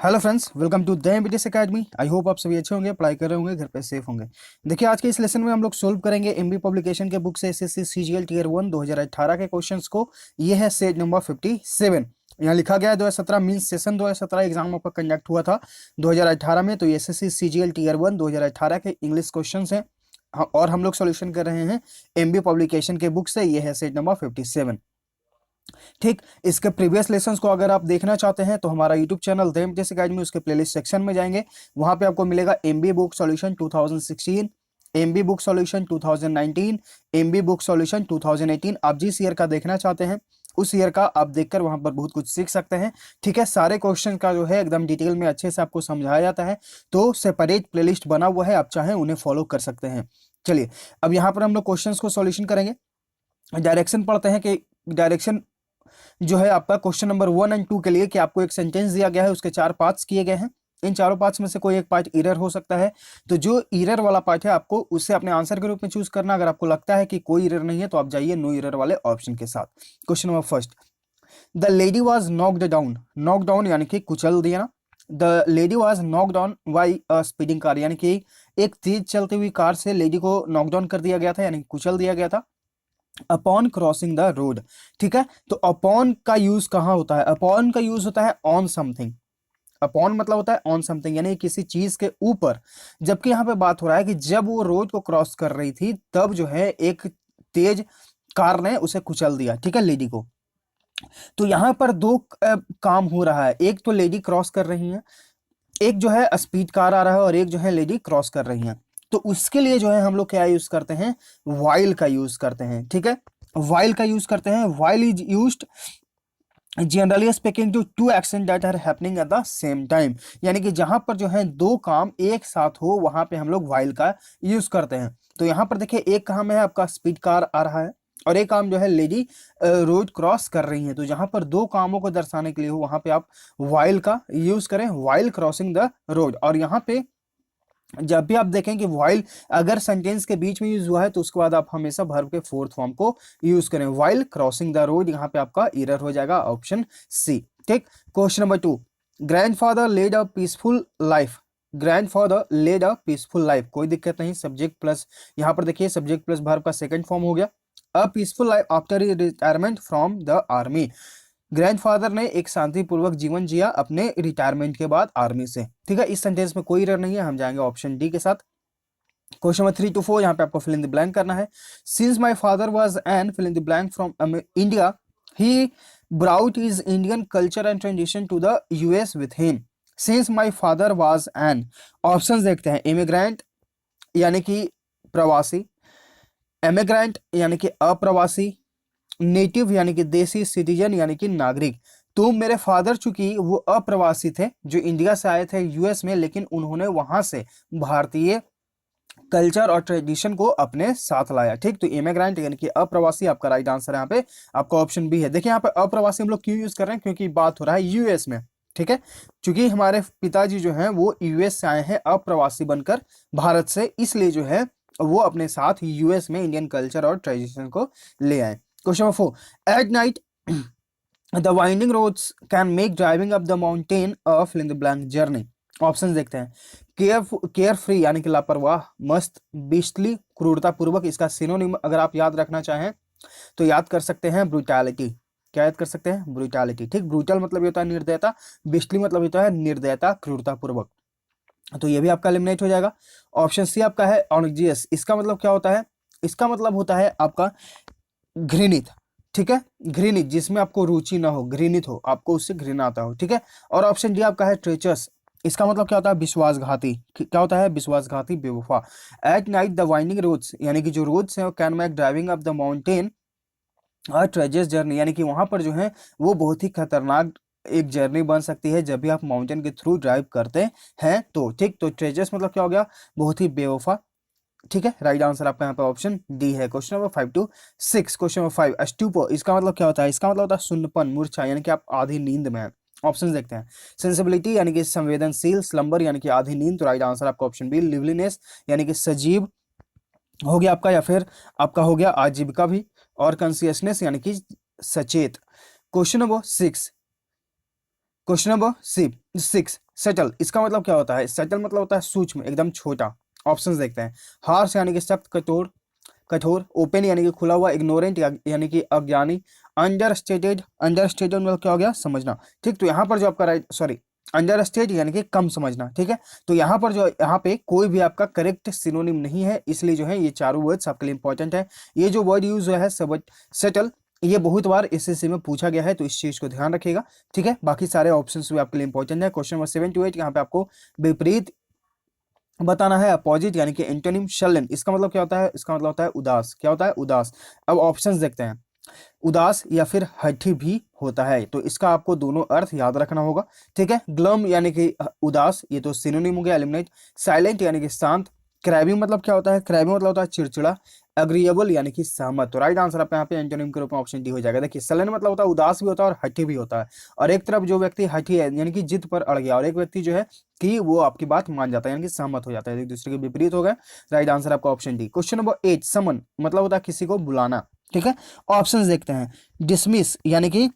Hello friends, welcome to the MBTS academy. I hope आप सभी अच्छे होंगे, पढ़ाई कर रहे होंगे, घर पे सेफ होंगे। देखिए, आज के इस लेसन में हम लोग सोल्व करेंगे एमबी पब्लिकेशन के बुक से एसएससी सीजीएल टीयर 1 2018 के क्वेश्चंस को। ये है सेट नंबर 57। यहाँ लिखा गया है 2017 मींस सेशन 2017 एग्जाम आपका कंडक्ट हुआ था 2018 में। तो ये एसएससी सीजीएल टीयर 1 2018 के इंग्लिश क्वेश्चन हैं। और हम लोग सोल्यूशन कर रहे हैं एमबी पब्लिकेशन के बुक से। ये है सेट नंबर 57। ठीक, इसके प्रीवियस लेसन्स को अगर आप देखना चाहते हैं तो हमारा YouTube channel the MBTS academy, उसके प्लेलिस्ट सेक्शन में जाएंगे। वहां पे आपको मिलेगा MB book solution 2016, MB book solution 2019, MB book solution 2018। आप जिस ईयर का देखना चाहते हैं उस ईयर का आप देखकर वहां पर बहुत कुछ सीख सकते हैं। ठीक है, सारे क्वेश्चन का जो है एकदम डिटेल में अच्छे से आपको समझाया जाता है। तो सेपरेट प्लेलिस्ट बना हुआ है, आप चाहें उन्हें फॉलो कर सकते हैं। चलिए, अब यहाँ पर हम लोग क्वेश्चन को सॉल्यूशन करेंगे। डायरेक्शन पढ़ते हैं कि डायरेक्शन जो है आपका क्वेश्चन नंबर 1 एंड 2 के लिए कि आपको एक सेंटेंस दिया गया है, उसके 4 पार्ट्स किए गए हैं। इन चारों पार्ट्स में से कोई एक पार्ट एरर हो सकता है। तो जो एरर वाला पार्ट है आपको उससे अपने आंसर के रूप में चूज करना। अगर आपको लगता है कि कोई एरर नहीं है तो आप जाइए नो एरर वाले ऑप्शन के साथ। Question number first, the lady was knocked down. Knock down यानी कि कुचल दिया ना। The lady was knock down by a speeding car, यानी कि एक तेज चलती हुई कार से लेडी को नॉकडाउन कर दिया गया था, यानी कुचल दिया गया था। Upon crossing the road. ठीक है, तो अपॉन का यूज कहाँ होता है? अपॉन का यूज होता है ऑन समथिंग। अपॉन मतलब होता है ऑन समथिंग, यानी किसी चीज के ऊपर। जबकि यहाँ पे बात हो रहा है कि जब वो रोड को क्रॉस कर रही थी तब जो है एक तेज कार ने उसे कुचल दिया, ठीक है, लेडी को। तो यहाँ पर दो काम हो रहा है। एक तो लेडी क्रॉस कर रही है, एक जो है स्पीड कार आ रहा है, और एक जो है लेडी क्रॉस कर रही है। तो उसके लिए जो है हम लोग क्या यूज करते हैं? वाइल का यूज करते हैं। ठीक है, वाइल का यूज करते हैं। While is used generally speaking to two action that are happening at the same time, यानी कि जहां पर जो है दो काम एक साथ हो वहां पे हम लोग वाइल का यूज करते हैं। तो यहां पर देखिए, एक काम है आपका स्पीड कार आ रहा है, और एक काम जो है लेडी रोड क्रॉस कर रही है। तो जहां पर दो कामों को दर्शाने के लिए हो वहां पे आप वाइल का यूज करें, वाइल क्रॉसिंग द रोड। और यहाँ पे जब भी आप देखें कि वाइल अगर सेंटेंस के बीच में यूज हुआ है तो उसके बाद आप हमेशा वर्ब के फोर्थ फॉर्म को यूज करें। वाइल क्रॉसिंग द रोड, यहाँ पे आपका एरर हो जाएगा ऑप्शन सी। ठीक, question number 2, grandfather led a peaceful life. Grandfather led a peaceful life, कोई दिक्कत नहीं। सब्जेक्ट प्लस, यहाँ पर देखिए सब्जेक्ट प्लस वर्ब का सेकंड फॉर्म हो गया। A peaceful life after retirement from the army. Grandfather ने एक शांतिपूर्वक जीवन जिया अपने रिटायरमेंट के बाद आर्मी से। ठीक है, इस सेंटेंस में कोई एरर नहीं है, हम जाएंगे ऑप्शन डी के साथ। क्वेश्चन नंबर 3 to 4, यहाँ पे आपको फिल इन द ब्लैंक करना है। Since my father was an fill in the blank from India, he brought his Indian culture and tradition to the US with him. Since my father was an, options देखते हैं। Immigrant यानी कि प्रवासी, emigrant यानी कि अप्रवासी, native यानी कि देसी, सिटीजन यानी कि नागरिक। तो मेरे फादर चूंकि वो अप्रवासी थे जो इंडिया से आए थे यूएस में, लेकिन उन्होंने वहां से भारतीय कल्चर और ट्रेडिशन को अपने साथ लाया। ठीक, तो इमिग्रेंट यानी कि अप्रवासी आपका राइट आंसर यहाँ पे आपका ऑप्शन बी है। देखिए यहाँ पे अप्रवासी हम लोग क्यों यूज कर रहे हैं? क्योंकि बात हो रहा है यूएस में। ठीक है, क्योंकि हमारे पिताजी जो हैं वो यूएस से आए हैं अप्रवासी बनकर भारत से, इसलिए जो है वो अपने साथ यूएस में इंडियन कल्चर और ट्रेडिशन को ले आए। Question number 4, at night the winding roads can make driving up the mountain a fill in the blank journey. Option देखते हैं। केयर फ्री यानी कि लापरवाह, मस्त, बिस्टली, क्रूरतापूर्वक। इसका सिनोनिम अगर आप याद रखना चाहें तो याद कर सकते हैं ब्रूटैलिटी। क्या याद कर सकते हैं? ब्रूटैलिटी। ठीक, ब्रूटल मतलब ये होता है निर्दयता, बिस्टली मतलब होता है निर्दयता, क्रूरतापूर्वक। तो ये भी आपका एलिमिनेट हो जाएगा। ऑप्शन सी आपका है ऑनजियस। इसका मतलब क्या होता है? इसका मतलब होता है आपका घृणित। ठीक है, घृणित जिसमें आपको रुचि ना हो, घृणित हो, आपको उससे घृणा आता हो। ठीक है, और ऑप्शन डी आपका है ट्रेचस। इसका मतलब क्या होता है? विश्वासघाती। क्या होता है? विश्वासघाती, बेवफा। At night the winding roads, यानी कि जो रोड्स हैं can make driving up the mountain a treacherous journey, यानी कि वहां पर जो है वो बहुत ही खतरनाक एक जर्नी बन सकती है जब भी आप माउंटेन के थ्रू ड्राइव करते हैं तो। ठीक, तो ट्रेजस मतलब क्या हो गया? बहुत ही बेवफा। ठीक है, राइट आंसर आपका यहाँ पे ऑप्शन डी है। Question number 5 to 6, question number 5, स्टूपो। इसका मतलब क्या होता है? इसका मतलब होता है सुन्नपन, मूर्छा, यानी कि आप आधी नींद में हैं। ऑप्शन देखते हैं। सेंसिबिलिटी यानी कि संवेदनशील, स्लम्बर यानी कि आधी नींद। तो राइट आंसर आपका ऑप्शन बी। लिवलीनेस यानी कि सजीव हो गया आपका, या फिर आपका हो गया आजीविका भी। और कॉन्सियसनेस यानी कि सचेत। Question number 6, question number 6, settle, इसका मतलब क्या होता है? सेटल मतलब होता है सूक्ष्म, एकदम छोटा। ऑप्शंस देखते हैं। हार्श यानी कि सख्त, कठोर, कठोर। ओपन यानी कि खुला हुआ। इग्नोरेंट यानी कि अज्ञानी। अंडरस्टेटेड, अंडरस्टेटेड मतलब क्या हो गया? समझना। ठीक, तो यहाँ पर जो आपका राइट, सॉरी, अंडरस्टेट यानी कि कम समझना। ठीक है, तो यहाँ पर जो, यहाँ पे कोई भी आपका करेक्ट सिनोनिम नहीं है, इसलिए जो है ये चारों वर्ड्स आपके लिए इंपॉर्टेंट है। ये जो वर्ड यूज हुआ है सेटल, ये बहुत बार एसएससी में पूछा गया है, तो इस चीज को ध्यान रखिएगा। ठीक है, बाकी सारे ऑप्शंस भी आपके लिए इंपॉर्टेंट है। क्वेश्चन नंबर 7 to 8, यहाँ पे आपको विपरीत बताना है। अपोजिट यानी कि एंटोनिम। शलन, इसका मतलब क्या होता है? इसका मतलब होता है उदास। क्या होता है? उदास। अब ऑप्शंस देखते हैं। उदास या फिर हठी भी होता है, तो इसका आपको दोनों अर्थ याद रखना होगा। ठीक है, ग्लम यानी कि उदास, ये तो सिनोनिम हो गया, एलिमिनेट। साइलेंट यानी कि शांत। क्रैबिंग मतलब क्या होता है? क्रैबिंग मतलब होता है चिड़चिड़ा। अग्रीएबल यानी कि सहमत। तो राइट आंसर आपका यहाँ पे एंटोनिम के रूप में ऑप्शन डी हो जाएगा। देखिए, सलन मतलब होता है उदास भी होता है और हठी भी होता है। और एक तरफ जो व्यक्ति हठी है यानी कि जिद पर अड़ गया, और एक व्यक्ति जो है कि वो आपकी बात मान जाता है यानी कि सहमत हो जाता है, एक दूसरे के विपरीत हो गए। राइट आंसर आपका ऑप्शन डी। क्वेश्चन नंबर 8, समन मतलब होता है किसी को बुलाना। ठीक है, ऑप्शंस देखते हैं। डिसमिस यानी कि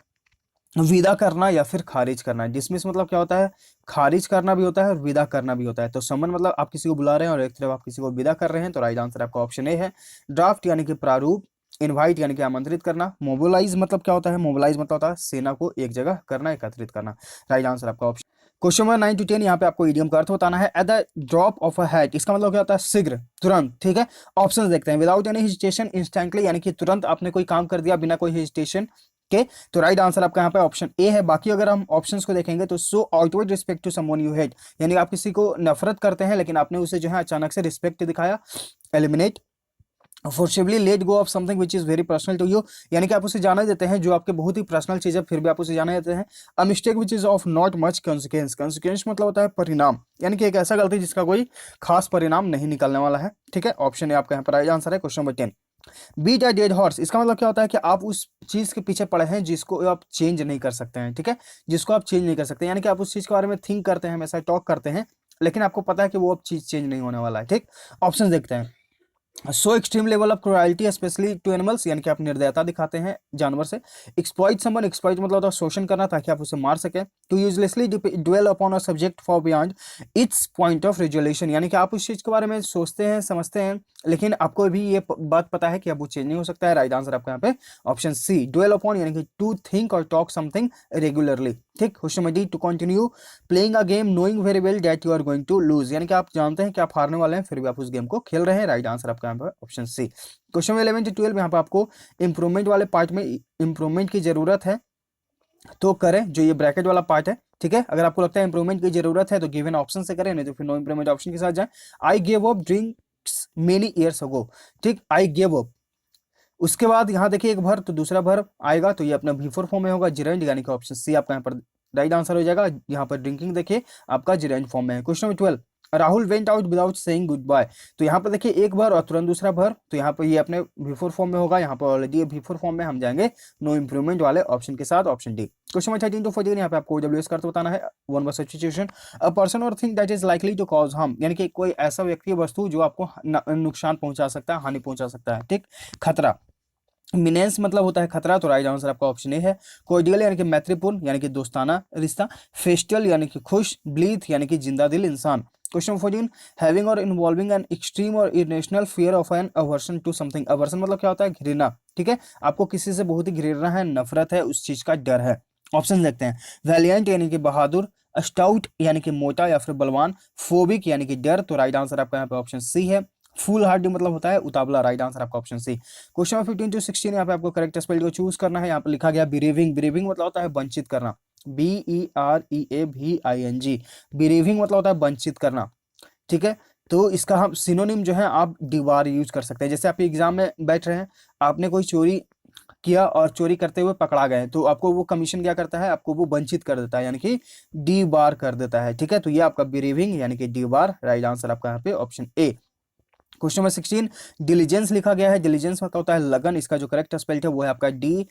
विदा करना या फिर खारिज करना। डिसमिस मतलब क्या होता है? खारिज करना भी होता है और विदा करना भी होता है। तो समन मतलब आप किसी को बुला रहे हैं और एक तरफ आप किसी को विदा कर रहे हैं, तो राइट आंसर आपका ऑप्शन ए है। ड्राफ्ट यानी कि प्रारूप। इनवाइट यानी कि आमंत्रित करना। मोबिलाइज मतलब क्या होता है? मोबिलाइज मतलब होता है सेना को एक जगह करना, एकत्रित करना। राइट आंसर आपका ऑप्शन। क्वेश्चन नंबर 9 to 10, यहाँ पे आपको इडियम का अर्थ बताना है। At the drop of a hat, इसका मतलब क्या होता है? शीघ्र, तुरंत। ठीक है, ऑप्शंस देखते हैं। विदाउट एनी हेजिटेशन, इंस्टेंटली यानी कि तुरंत आपने कोई काम कर दिया बिना कोई हेजिटेशन के, तो राइट आंसर आपका यहाँ पे ऑप्शन ए है। बाकी अगर हम ऑप्शंस को देखेंगे तो so outward respect to someone you hate, यानी आप किसी को नफरत करते हैं लेकिन आपने उसे जो है अचानक से रिस्पेक्ट दिखाया। Eliminate, forcibly let go of something which is very personal to you, यानी कि आप उसे जाना देते हैं जो आपके बहुत ही पर्सनल चीज है, फिर भी आप उसे जाना देते हैं। A mistake which is of not much consequence, consequence मतलब होता है परिणाम, यानी कि एक ऐसा गलती जिसका कोई खास परिणाम नहीं निकलने वाला है। ठीक है, ऑप्शन ए आपका यहाँ पर राइट आंसर है। Question number 10, beat a dead horse, इसका मतलब क्या होता है? कि आप उस चीज के पीछे पड़े हैं जिसको आप चेंज नहीं कर सकते हैं। ठीक है, जिसको आप चेंज नहीं कर सकते, यानी कि आप उस चीज के बारे में थिंक करते हैं, हमेशा टॉक करते हैं, लेकिन आपको पता है कि वो अब चीज चेंज नहीं होने वाला है। ठीक, ऑप्शन देखते हैं। So extreme level of cruelty specially to animals, यानी कि आप निर्दयता दिखाते हैं जानवर से। एक्सप्लॉइट समवन, एक्सप्लॉइट मतलब होता है शोषण करना ताकि आप उसे मार सके। To uselessly dwell upon a subject for beyond its point of resolution, यानी कि आप उस चीज के बारे में सोचते हैं, समझते हैं, लेकिन आपको भी ये बात पता है कि अब वो चेंज नहीं हो सकता है। राइट आंसर आपका यहाँ पे ऑप्शन सी, ड्वेल अपॉन यानी कि टू थिंक और टॉक समथिंग रेगुलरली। ठीक, question number D, to continue playing a game knowing very well that you are going to lose, यानी कि आप जानते हैं कि आप हारने वाले हैं फिर भी आप उस गेम को खेल रहे हैं। राइट आंसर आपका यहाँ पर ऑप्शन सी। क्वेश्चन 11 to 12, यहाँ पे आपको इंप्रूवमेंट वाले पार्ट में इंप्रूवमेंट की जरूरत है तो करें, जो ये ब्रैकेट वाला पार्ट है। ठीक है, अगर आपको लगता है इंप्रूवमेंट की जरूरत है तो गिवन ऑप्शन से करें, नहीं तो फिर नो इंप्रूवमेंट ऑप्शन के साथ जाएं। I gave up drinks many years ago. ठीक, आई गेव अप, उसके बाद यहाँ देखिए एक भर तो दूसरा भर आएगा, तो ये अपना V4 फॉर्म में होगा, जिरेंड, यानी कि ऑप्शन सी आपका यहाँ पर राइट आंसर हो जाएगा। यहाँ पर ड्रिंकिंग देखिए आपका जिरेंड फॉर्म में है। Question number 12, Rahul went out without saying goodbye, तो यहाँ पर देखिए एक भर और तुरंत दूसरा भर, तो यहाँ पर ये अपने V4 फॉर्म में होगा, यहाँ पर ऑलरेडी V4 फॉर्म में, हम जाएंगे नो इंप्रूवमेंट वाले ऑप्शन के साथ, option D. Question number 13 to 14, यहाँ पे आपको OWS का अर्थ बताना है। One word substitution, a person or thing that is likely to cause harm, यानी कि कोई ऐसा व्यक्ति वस्तु जो आपको नुकसान पहुंचा सकता है, हानि पहुंचा सकता है। ठीक, खतरा, मिनेंस मतलब होता है खतरा, तो राइट आंसर आपका ऑप्शन ए है। कोर्डियल यानी कि मैत्रीपूर्ण, यानी कि दोस्ताना रिश्ता। फेस्टियल यानी कि खुश। ब्लीथ यानी कि जिंदा दिल इंसान। Question 14, having or involving an extreme or irrational fear of an aversion to something, aversion मतलब क्या होता है? घृणा। ठीक है, आपको किसी से बहुत ही घृणा है, नफरत है, उस चीज का डर है। ऑप्शन देखते हैं। वैलियंट यानी कि बहादुर। स्टाउट यानी कि मोटा या फिर बलवान। फोबिक यानी कि डर, तो राइट आंसर आपका यहाँ पे ऑप्शन सी है। फुल हार्डी मतलब होता है उतावला, राइट आंसर आपका option C. Question number 15 to 16, यहाँ पे आपको करेक्ट स्पेल को चूज करना है। यहाँ पे लिखा गया बिरेविंग, बिरेविंग मतलब होता है वंचित करना, BEREAVING, बिरेविंग मतलब होता है वंचित करना। ठीक है, तो इसका हम सिनोनिम जो है आप दीवार यूज कर सकते हैं। जैसे आप एग्जाम में बैठ रहे हैं, आपने कोई चोरी किया और चोरी करते हुए पकड़ा गए, तो आपको वो कमीशन क्या करता है? आपको वो वंचित कर देता है, यानी कि डी बार कर देता है। ठीक है, तो ये आपका बिरेविंग यानी कि डी बार, राइट आंसर आपका यहाँ पे option A. Question number 16, diligence लिखा गया है। डिलीजेंस मतलब होता है लगन, इसका जो करेक्ट स्पेल है वो है आपका DILIGENCE,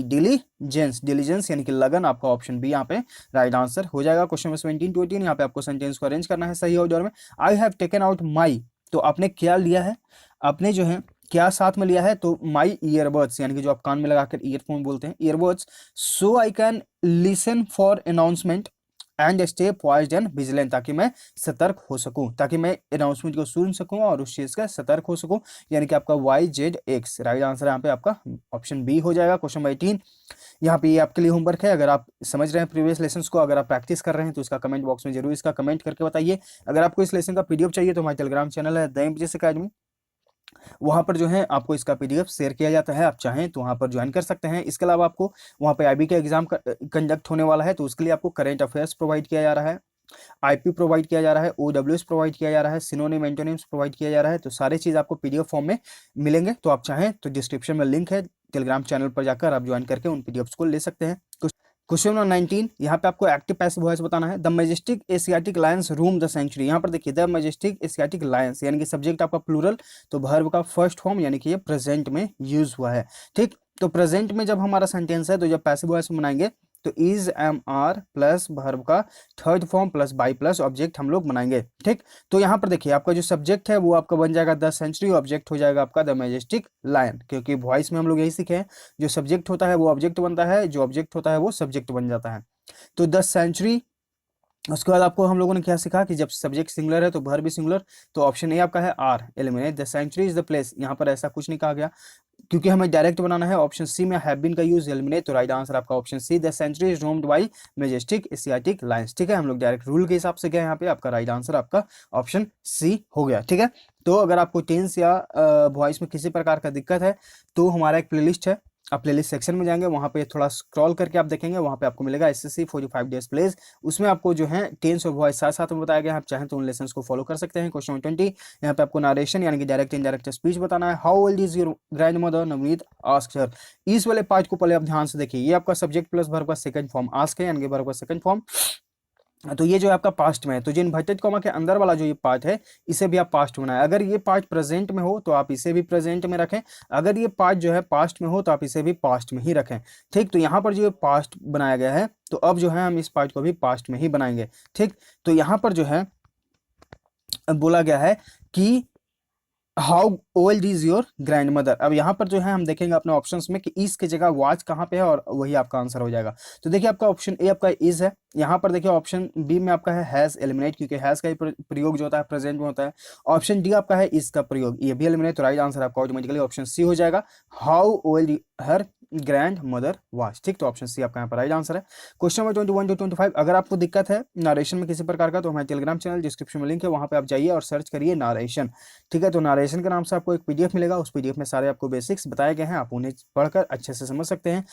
डिलीजेंस, डिलीजेंस यानी कि लगन, आपका ऑप्शन बी यहाँ पे राइट आंसर हो जाएगा। क्वेश्चन नंबर 17 to 18, यहाँ पे आपको सेंटेंस को अरेंज करना है सही ऑर्डर में। I have taken out my, तो आपने क्या लिया है? आपने जो है क्या साथ में लिया है, तो माई ईयरबड्स, यानी कि जो आप कान में लगाकर ईयरफोन बोलते हैं, earbuds, so I can listen for announcement and stay poised and vigilant, ताकि मैं सतर्क हो सकूं, ताकि मैं अनाउंसमेंट को सुन सकूं और उस चीज का सतर्क हो सकूं, यानी कि आपका YZX राइट आंसर यहाँ पे आपका ऑप्शन बी हो जाएगा। क्वेश्चन 18, यहाँ पे ये आपके लिए होमवर्क है। अगर आप समझ रहे हैं प्रीवियस लेसन्स को, अगर आप प्रैक्टिस कर रहे हैं तो इसका कमेंट बॉक्स में जरूर इसका कमेंट करके बताइए। अगर आपको इस लेसन का PDF चाहिए तो हमारे टेलीग्राम चैनल है द एमबीबीएस अकेडमी, वहां पर जो है आपको इसका PDF शेयर किया जाता है, आप चाहें तो वहां पर ज्वाइन कर सकते हैं। इसके अलावा आपको वहां पे IB का एग्जाम कंडक्ट होने वाला है, तो उसके लिए आपको करेंट अफेयर्स प्रोवाइड किया जा रहा है, IP प्रोवाइड किया जा रहा है, OWS प्रोवाइड किया जा रहा है, सिनोनिम एंटोनिम्स प्रोवाइड किया जा रहा है। तो सारी चीज आपको PDF फॉर्म में मिलेंगे, तो आप चाहें तो डिस्क्रिप्शन में लिंक है, टेलीग्राम चैनल पर जाकर आप ज्वाइन करके उन PDFs को ले सकते हैं। क्वेश्चन नंबर 19, यहाँ पे आपको एक्टिव पैसिव वॉइस बताना है। The majestic Asiatic lions roam the sanctuary, यहाँ पर देखिए द मैजेस्टिक एशियाटिक लायंस, यानी कि सब्जेक्ट आपका प्लूरल, तो वर्ब का फर्स्ट फॉर्म, यानी कि ये प्रेजेंट में यूज हुआ है। ठीक, तो प्रेजेंट में जब हमारा सेंटेंस है तो जब पैसिव वॉइस में बनाएंगे तो इज MR प्लस वर्ब का third form plus by plus object हम लोग बनाएंगे। ठीक, तो यहाँ पर देखिए आपका जो सब्जेक्ट है वो आपका बन जाएगा द सेंचुरी, ऑब्जेक्ट हो जाएगा आपका द मैजेस्टिक लायन, क्योंकि वॉइस में हम लोग यही सीखे हैं, जो सब्जेक्ट होता है वो ऑब्जेक्ट बनता है, जो ऑब्जेक्ट होता है वो सब्जेक्ट बन जाता है। तो द सेंचुरी, उसके बाद आपको हम लोगों ने क्या सीखा कि जब सब्जेक्ट सिंगुलर है तो वर्ब भी सिंगुलर, तो ऑप्शन ए आपका है are, eliminate the sanctuary is the place, यहाँ पर ऐसा कुछ नहीं कहा गया क्योंकि हमें डायरेक्ट बनाना है। ऑप्शन सी में हैव बीन का यूज, एलिमिनेट, तो राइट आंसर आपका option C, the sanctuary is roamed by majestic Asiatic lions. ठीक है, हम लोग डायरेक्ट रूल के हिसाब से गए यहाँ पे, आपका राइट आंसर आपका ऑप्शन सी हो गया। ठीक है, तो अगर आपको टेंस या वॉइस में किसी प्रकार का दिक्कत है तो हमारा एक प्लेलिस्ट है, आप प्लेलिस्ट सेक्शन में जाएंगे, वहां पे थोड़ा स्क्रॉल करके आप देखेंगे, वहां पे आपको मिलेगा SSC 45 डेज प्लेज, उसमें आपको जो है टेंस और वॉइस साथ साथ में बताया गया है, आप चाहें तो उन लेसन्स को फॉलो कर सकते हैं। क्वेश्चन 20, यहाँ पे आपको नारेशन यानी कि डायरेक्ट इनडायरेक्ट स्पीच बताना है। How old is your grand mother, Navneet asked her, इस वाले पार्ट को पहले आप ध्यान से देखिए, ये आपका सब्जेक्ट प्लस वर्ब का सेकंड फॉर्म आस्क है, यानी कि वर्ब का सेकंड फॉर्म, तो ये जो है आपका पास्ट में है, तो जो इन्वर्टेड कॉमा के अंदर वाला जो ये पार्ट है इसे भी आप पास्ट बनाए, अगर ये पार्ट प्रेजेंट में हो तो आप इसे भी प्रेजेंट में रखें, अगर ये पार्ट जो है पास्ट में हो तो आप इसे भी पास्ट में ही रखें। ठीक, तो यहाँ पर जो पास्ट बनाया गया है तो अब जो है हम इस पार्ट को भी पास्ट में ही बनाएंगे। ठीक, तो यहाँ पर जो है बोला गया है कि how old is your grand mother, अब यहाँ पर जो है हम देखेंगे अपने ऑप्शंस में कि इस की जगह वाच कहाँ पे है और वही आपका आंसर हो जाएगा। तो देखिए आपका ऑप्शन ए आपका इज है, यहाँ पर देखिए ऑप्शन बी में आपका है हैज, एलिमिनेट, क्योंकि हैज का ही प्रयोग जो होता है प्रेजेंट में होता है। ऑप्शन डी आपका है इज का प्रयोग, ये भी एलिमिनेट, तो राइट आंसर आपका ऑटोमेटिकली ऑप्शन सी हो जाएगा, how old her grand mother watch. ठीक, तो ऑप्शन सी आपका यहाँ पर राइट आंसर है। क्वेश्चन नंबर 21 to 25, अगर आपको दिक्कत है नारेशन में किसी प्रकार का तो हमारे टेलीग्राम चैनल डिस्क्रिप्शन में लिंक है, वहां पे आप जाइए और सर्च करिए नारेशन। ठीक है, तो नारेशन के नाम से आपको एक PDF मिलेगा, उस PDF में सारे आपको बेसिक्स बताए गए हैं, आप उन्हें पढ़कर अच्छे से समझ सकते हैं।